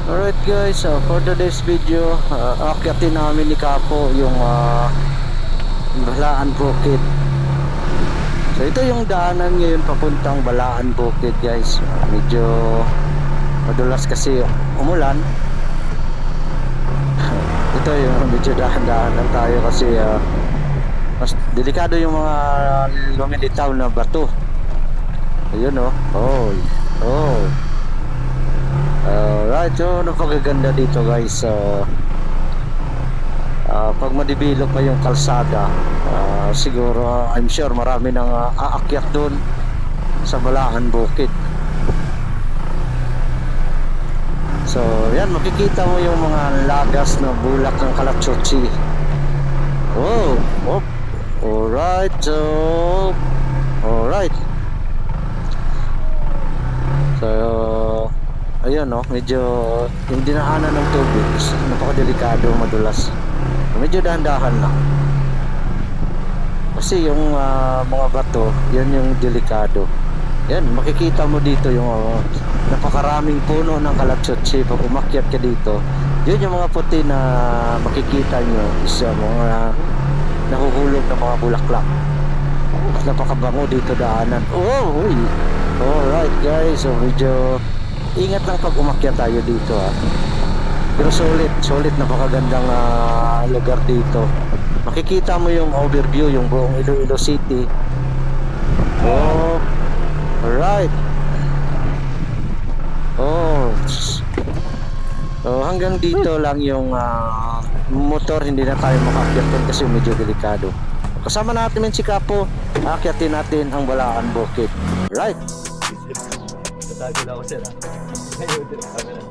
Alright guys, for today's video, akyatin namin ni Kapo yung Balaan Bukid. So ito yung daanan ngayon papuntang Balaan Bukid guys. Medyo madulas kasi umulan. Ito yung medyo dahan-dahan lang tayo kasi mas delikado yung mga lumilitaw na bato. Ayun oh. Alright, so napakaganda dito guys. Pag madibilog pa yung kalsada, siguro I'm sure marami nang aakyat dun sa Balaan Bukid. So yan, makikita mo yung mga lagas na bulak ng Kalachuchi. Alright, so ayun medyo yung dinaanan ng tubig napakadelikado, madulas. Medyo dahan-dahan lang kasi yung mga bato, yan yung delikado. Yan, makikita mo dito yung napakaraming puno ng Kalachuchi. Pag umakyat ka dito, yun yung mga puti na makikita nyo is mga nahuhulog na mga bulaklak. Napakabango dito daanan. Alright guys, so medyo ingat lang pag umakyat tayo dito pero solid, napakagandang lugar dito. Makikita mo yung overview, yung buong Iloilo City. Alright. So hanggang dito lang yung motor, hindi na tayo makakyat kasi medyo delikado. Kasama natin si Kapo, akyatin natin ang Balaan Bukid. Right. Tatago na ako sila. Ngayon din kami na.